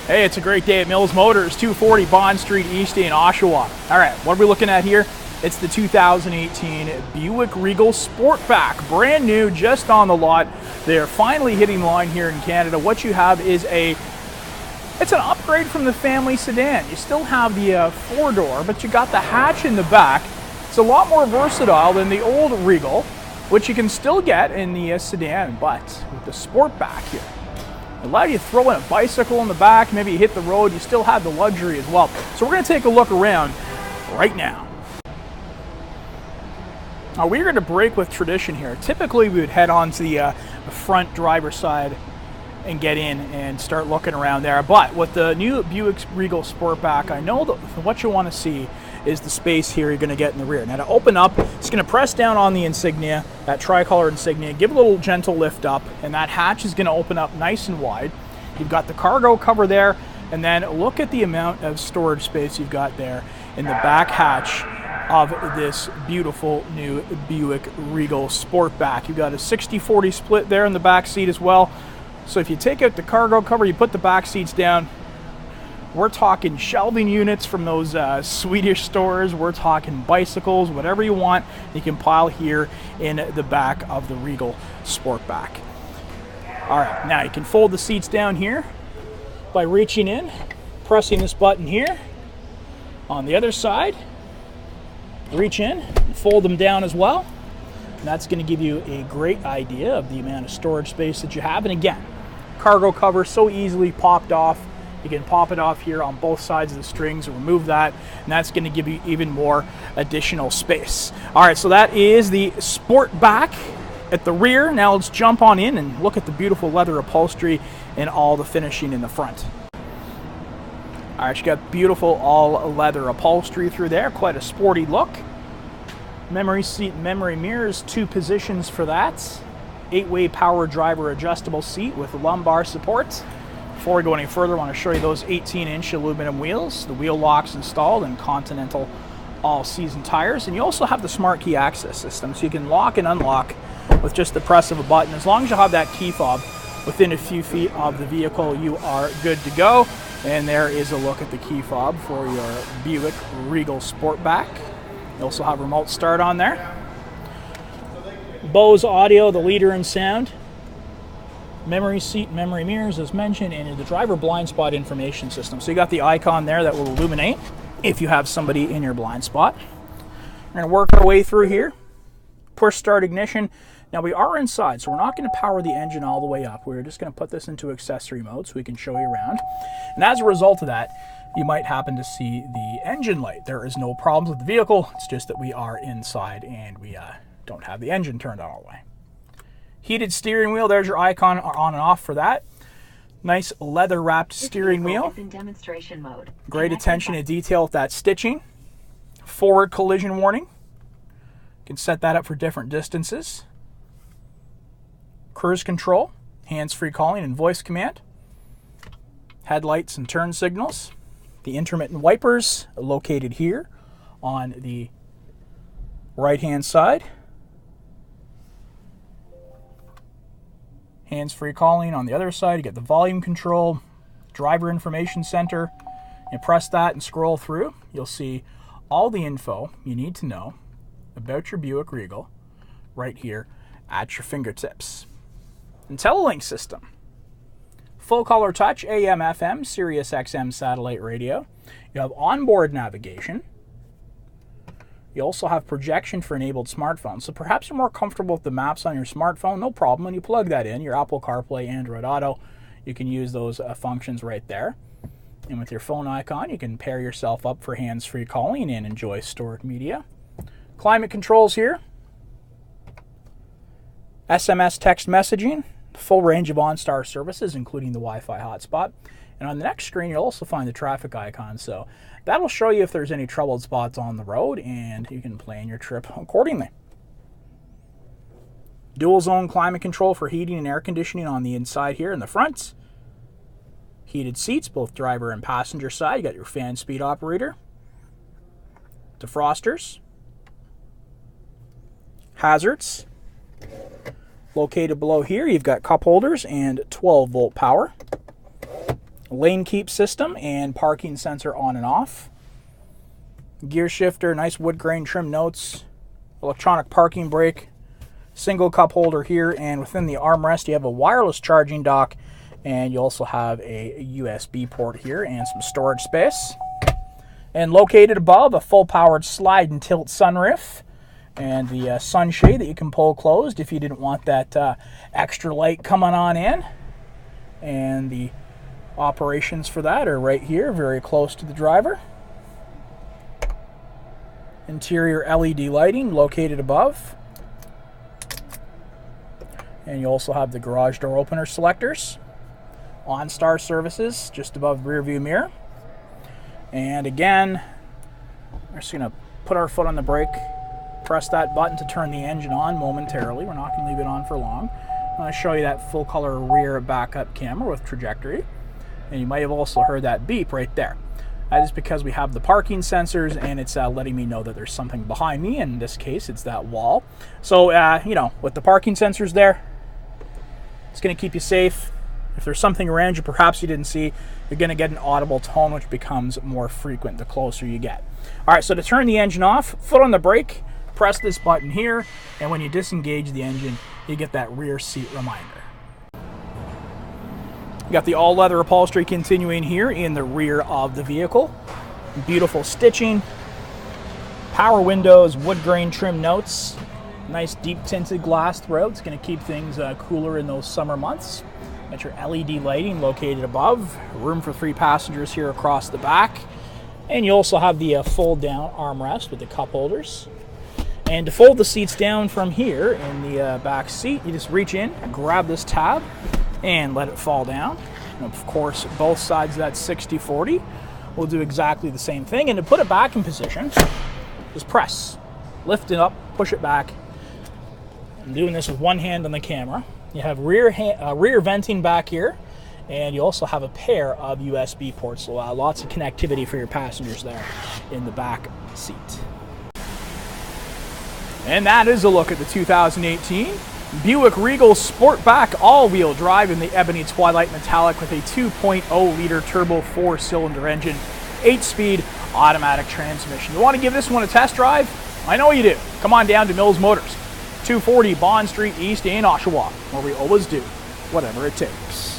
Hey, it's a great day at Mills Motors, 240 Bond Street East in Oshawa. All right, what are we looking at here? It's the 2018 Buick Regal Sportback, brand new, just on the lot. They're finally hitting the line here in Canada. What you have is it's an upgrade from the family sedan. You still have the four-door, but you got the hatch in the back. It's a lot more versatile than the old Regal, which you can still get in the sedan, but with the Sportback here, it allows you to throw in a bicycle in the back, maybe you hit the road, you still have the luxury as well. So we're going to take a look around right now. Now we're going to break with tradition here. Typically we would head on to the front driver's side and get in and start looking around there. But with the new Buick Regal Sportback, I know that what you want to see is the space here you're going to get in the rear. Now to open up, it's going to press down on the insignia, that tricolor insignia, give a little gentle lift up, and that hatch is going to open up nice and wide. You've got the cargo cover there, and then look at the amount of storage space you've got there in the back hatch of this beautiful new Buick Regal Sportback. You've got a 60-40 split there in the back seat as well. So if you take out the cargo cover, you put the back seats down, we're talking shelving units from those Swedish stores. We're talking bicycles, whatever you want, you can pile here in the back of the Regal Sportback. All right, now you can fold the seats down here by reaching in, pressing this button here. On the other side, reach in, fold them down as well. And that's going to give you a great idea of the amount of storage space that you have. And again, cargo cover so easily popped off. You can pop it off here on both sides of the strings and remove that, and that's going to give you even more additional space. All right, so that is the Sportback at the rear. Now let's jump on in and look at the beautiful leather upholstery and all the finishing in the front. All right, you got beautiful all leather upholstery through there, quite a sporty look. Memory seat, memory mirrors, 2 positions for that. 8-way power driver adjustable seat with lumbar support. Before we go any further, I want to show you those 18-inch aluminum wheels, the wheel locks installed, and Continental all-season tires. And you also have the smart key access system, so you can lock and unlock with just the press of a button. As long as you have that key fob within a few feet of the vehicle, you are good to go. And there is a look at the key fob for your Buick Regal Sportback. You also have remote start on there. Bose audio, the leader in sound. Memory seat, memory mirrors as mentioned, and the driver blind spot information system. So you got the icon there that will illuminate if you have somebody in your blind spot. We're going to work our way through here. Push start ignition. Now we are inside, so we're not going to power the engine all the way up. We're just going to put this into accessory mode so we can show you around. And as a result of that, you might happen to see the engine light. There is no problems with the vehicle. It's just that we are inside and we don't have the engine turned on all the way. Heated steering wheel, there's your icon on and off for that. Nice leather wrapped steering wheel. In demonstration mode. Great attention to detail with that stitching. Forward collision warning. You can set that up for different distances. Cruise control, hands-free calling and voice command. Headlights and turn signals. The intermittent wipers are located here on the right-hand side. Hands-free calling on the other side. You get the volume control, driver information center. You press that and scroll through. You'll see all the info you need to know about your Buick Regal right here at your fingertips. IntelliLink system. Full color touch, AM, FM, Sirius XM satellite radio. You have onboard navigation. You also have projection for enabled smartphones. So perhaps you're more comfortable with the maps on your smartphone. No problem. When you plug that in, your Apple CarPlay, Android Auto, you can use those functions right there. And with your phone icon, you can pair yourself up for hands-free calling and enjoy stored media. Climate controls here. SMS text messaging. Full range of OnStar services, including the Wi-Fi hotspot. And on the next screen, you'll also find the traffic icon. So that'll show you if there's any troubled spots on the road, and you can plan your trip accordingly. Dual zone climate control for heating and air conditioning on the inside here in the front. Heated seats, both driver and passenger side. You got your fan speed operator. Defrosters. Hazards. Located below here, you've got cup holders and 12-volt power. lane keep system and parking sensor on and off. Gear shifter, nice wood grain trim notes, electronic parking brake, single cup holder here, and within the armrest you have a wireless charging dock, and you also have a USB port here and some storage space. And located above, a full powered slide and tilt sunroof, and the sunshade that you can pull closed if you didn't want that extra light coming on in. And the operations for that are right here, very close to the driver. Interior LED lighting located above. And you also have the garage door opener selectors. OnStar services just above the rear view mirror. And again, we're just going to put our foot on the brake, press that button to turn the engine on momentarily. We're not going to leave it on for long. I'm going to show you that full color rear backup camera with trajectory. And you might have also heard that beep right there. That is because we have the parking sensors, and it's letting me know that there's something behind me. In this case, it's that wall. So, you know, with the parking sensors there, it's going to keep you safe. If there's something around you perhaps you didn't see, you're going to get an audible tone, which becomes more frequent the closer you get. All right, so to turn the engine off, foot on the brake, press this button here, and when you disengage the engine, you get that rear seat reminder. You got the all-leather upholstery continuing here in the rear of the vehicle. Beautiful stitching, power windows, wood grain trim notes, nice deep tinted glass throughout. It's going to keep things cooler in those summer months. Got your LED lighting located above, room for 3 passengers here across the back, and you also have the fold down armrest with the cup holders. And to fold the seats down from here in the back seat, you just reach in, grab this tab, and let it fall down. And of course, both sides of that 60/40 will do exactly the same thing. And to put it back in position, just press, lift it up, push it back. I'm doing this with one hand on the camera. You have rear venting back here, and you also have a pair of USB ports, so lots of connectivity for your passengers there in the back seat. And that is a look at the 2018 Buick Regal Sportback all-wheel drive in the ebony twilight metallic with a 2.0-liter turbo 4-cylinder engine, 8-speed automatic transmission. You want to give this one a test drive? I know you do. Come on down to Mills Motors, 240 Bond Street East in Oshawa, where we always do whatever it takes.